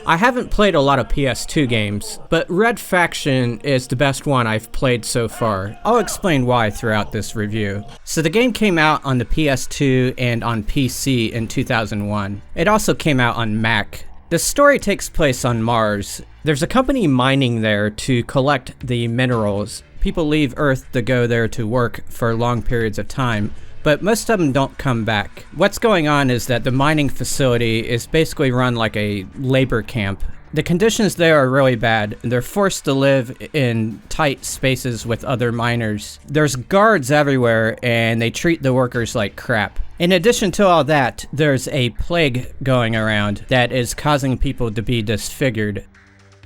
I haven't played a lot of PS2 games, but Red Faction is the best one I've played so far. I'll explain why throughout this review. So the game came out on the PS2 and on PC in 2001. It also came out on Mac. The story takes place on Mars. There's a company mining there to collect the minerals. People leave Earth to go there to work for long periods of time, but most of them don't come back. What's going on is that the mining facility is basically run like a labor camp. The conditions there are really bad. They're forced to live in tight spaces with other miners. There's guards everywhere and they treat the workers like crap. In addition to all that, there's a plague going around that is causing people to be disfigured.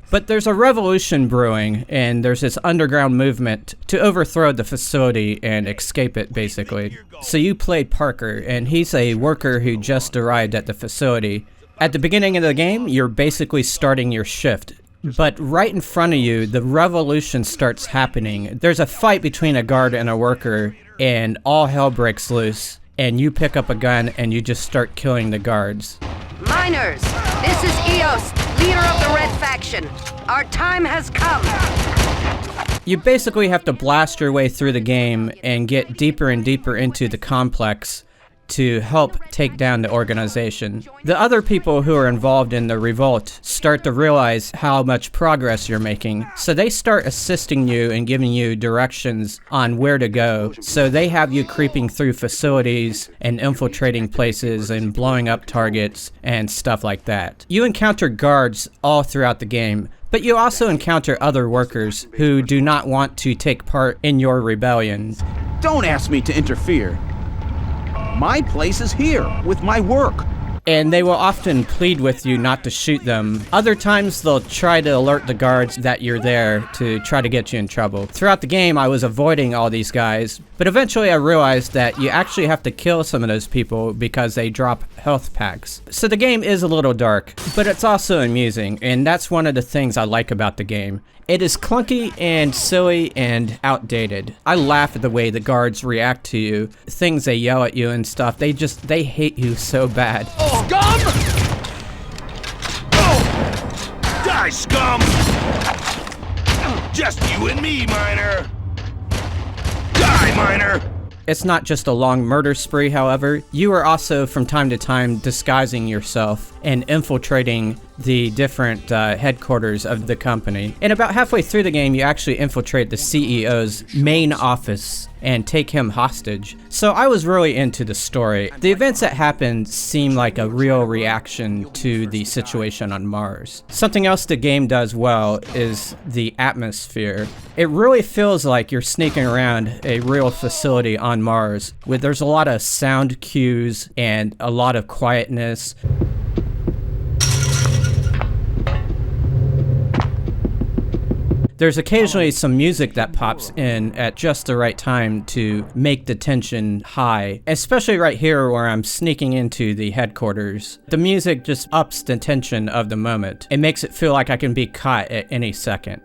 But there's a revolution brewing, and there's this underground movement to overthrow the facility and escape it, basically. So you play Parker, and he's a worker who just arrived at the facility. At the beginning of the game, you're basically starting your shift. But right in front of you, the revolution starts happening. There's a fight between a guard and a worker, and all hell breaks loose. And you pick up a gun, and you just start killing the guards. Miners, this is Eos, leader of the Red Faction. Our time has come. You basically have to blast your way through the game and get deeper and deeper into the complex to help take down the organization. The other people who are involved in the revolt start to realize how much progress you're making, so they start assisting you and giving you directions on where to go. So they have you creeping through facilities and infiltrating places and blowing up targets and stuff like that. You encounter guards all throughout the game, but you also encounter other workers who do not want to take part in your rebellion. Don't ask me to interfere. My place is here, with my work. And they will often plead with you not to shoot them. Other times they'll try to alert the guards that you're there to try to get you in trouble. Throughout the game I was avoiding all these guys, but eventually I realized that you actually have to kill some of those people because they drop health packs. So the game is a little dark, but it's also amusing, and that's one of the things I like about the game. It is clunky and silly and outdated. I laugh at the way the guards react to you, things they yell at you and stuff. They hate you so bad. Oh. Scum! Oh! Die, scum! Just you and me, miner! Die, miner! It's not just a long murder spree, however. You are also, from time to time, disguising yourself and infiltrating the different headquarters of the company. And about halfway through the game, you actually infiltrate the CEO's main office and take him hostage. So I was really into the story. The events that happened seem like a real reaction to the situation on Mars. Something else the game does well is the atmosphere. It really feels like you're sneaking around a real facility on Mars. There's a lot of sound cues and a lot of quietness. There's occasionally some music that pops in at just the right time to make the tension high, especially right here where I'm sneaking into the headquarters. The music just ups the tension of the moment. It makes it feel like I can be caught at any second.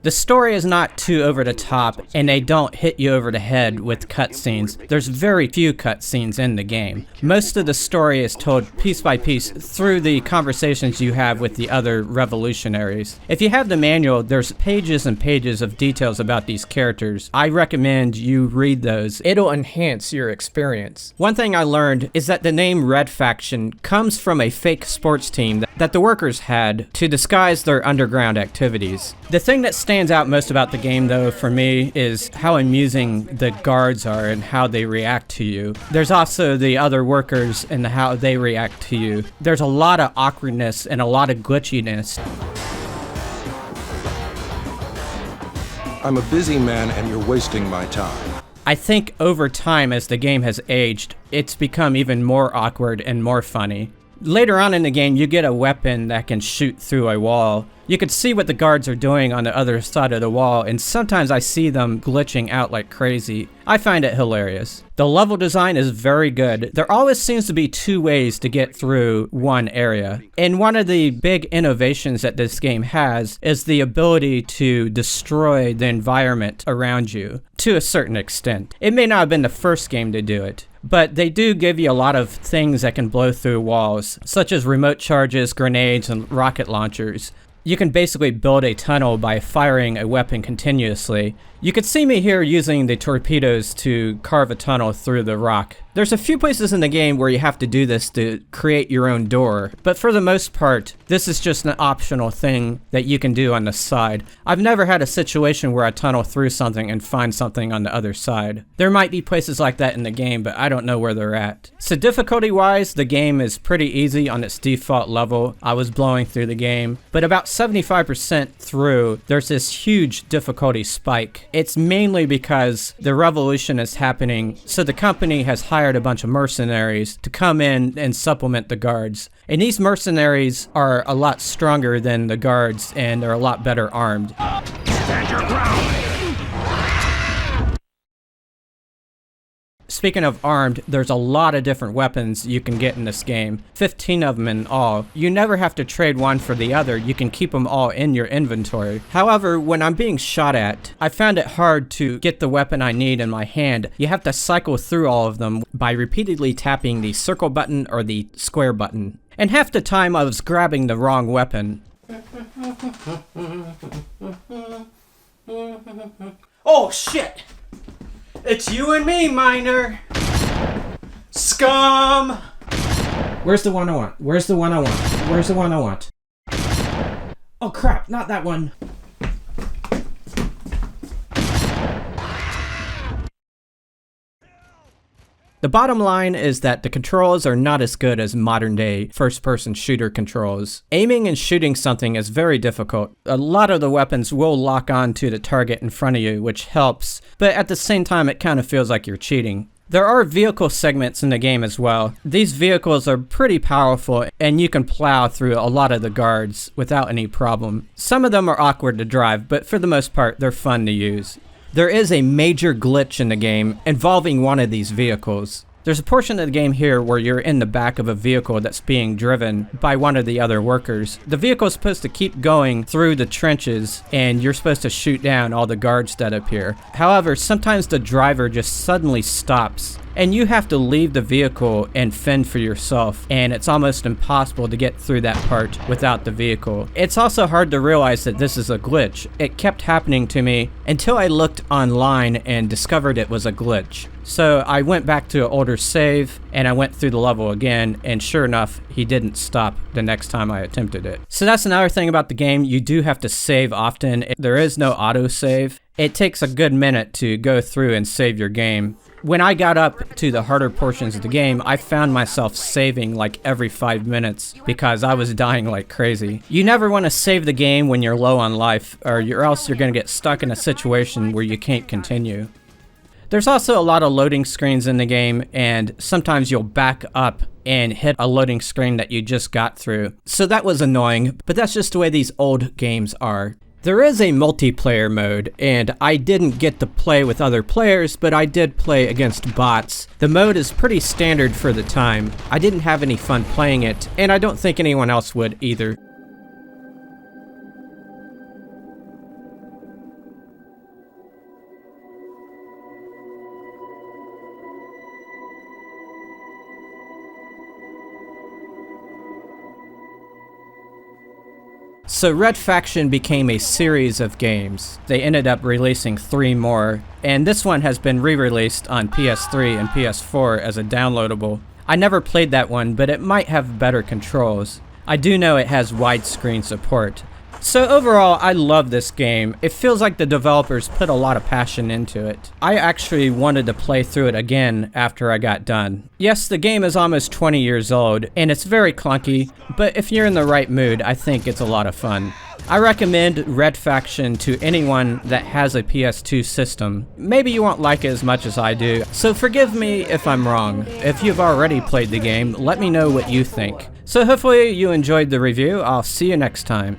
The story is not too over the top, and they don't hit you over the head with cutscenes. There's very few cutscenes in the game. Most of the story is told piece by piece through the conversations you have with the other revolutionaries. If you have the manual, there's pages and pages of details about these characters. I recommend you read those. It'll enhance your experience. One thing I learned is that the name Red Faction comes from a fake sports team that the workers had to disguise their underground activities. The thing that stands out most about the game, though, for me, is how amusing the guards are and how they react to you. There's also the other workers and how they react to you. There's a lot of awkwardness and a lot of glitchiness. I'm a busy man and you're wasting my time. I think over time, as the game has aged, it's become even more awkward and more funny. Later on in the game, you get a weapon that can shoot through a wall. You can see what the guards are doing on the other side of the wall, and sometimes I see them glitching out like crazy. I find it hilarious. The level design is very good. There always seems to be two ways to get through one area. And one of the big innovations that this game has is the ability to destroy the environment around you to a certain extent. It may not have been the first game to do it, but they do give you a lot of things that can blow through walls, such as remote charges, grenades, and rocket launchers. You can basically build a tunnel by firing a weapon continuously. You could see me here using the torpedoes to carve a tunnel through the rock. There's a few places in the game where you have to do this to create your own door, but for the most part, this is just an optional thing that you can do on the side. I've never had a situation where I tunnel through something and find something on the other side. There might be places like that in the game, but I don't know where they're at. So difficulty-wise, the game is pretty easy on its default level. I was blowing through the game, but about 75% through, there's this huge difficulty spike. It's mainly because the revolution is happening, so the company has hired a bunch of mercenaries to come in and supplement the guards. And these mercenaries are a lot stronger than the guards and are a lot better armed. Stand your ground! Speaking of armed, there's a lot of different weapons you can get in this game. 15 of them in all. You never have to trade one for the other. You can keep them all in your inventory. However, when I'm being shot at, I found it hard to get the weapon I need in my hand. You have to cycle through all of them by repeatedly tapping the circle button or the square button. And half the time I was grabbing the wrong weapon. Oh shit! It's you and me, Miner! Scum! Where's the one I want? Where's the one I want? Where's the one I want? Oh crap, not that one. The bottom line is that the controls are not as good as modern day first-person shooter controls. Aiming and shooting something is very difficult. A lot of the weapons will lock on to the target in front of you, which helps, but at the same time it kind of feels like you're cheating. There are vehicle segments in the game as well. These vehicles are pretty powerful and you can plow through a lot of the guards without any problem. Some of them are awkward to drive, but for the most part they're fun to use. There is a major glitch in the game involving one of these vehicles. There's a portion of the game here where you're in the back of a vehicle that's being driven by one of the other workers. The vehicle is supposed to keep going through the trenches and you're supposed to shoot down all the guards that appear. However, sometimes the driver just suddenly stops and you have to leave the vehicle and fend for yourself, and it's almost impossible to get through that part without the vehicle. It's also hard to realize that this is a glitch. It kept happening to me until I looked online and discovered it was a glitch. So I went back to an older save and I went through the level again, and sure enough, he didn't stop the next time I attempted it. So that's another thing about the game. You do have to save often. There is no autosave. It takes a good minute to go through and save your game. When I got up to the harder portions of the game, I found myself saving like every 5 minutes because I was dying like crazy. You never want to save the game when you're low on life, or else you're going to get stuck in a situation where you can't continue. There's also a lot of loading screens in the game, and sometimes you'll back up and hit a loading screen that you just got through. So that was annoying, but that's just the way these old games are. There is a multiplayer mode, and I didn't get to play with other players, but I did play against bots. The mode is pretty standard for the time. I didn't have any fun playing it, and I don't think anyone else would either. So Red Faction became a series of games. They ended up releasing 3 more, and this one has been re-released on PS3 and PS4 as a downloadable. I never played that one, but it might have better controls. I do know it has widescreen support. So overall, I love this game. It feels like the developers put a lot of passion into it. I actually wanted to play through it again after I got done. Yes, the game is almost 20 years old, and it's very clunky, but if you're in the right mood, I think it's a lot of fun. I recommend Red Faction to anyone that has a PS2 system. Maybe you won't like it as much as I do, so forgive me if I'm wrong. If you've already played the game, let me know what you think. So hopefully you enjoyed the review. I'll see you next time.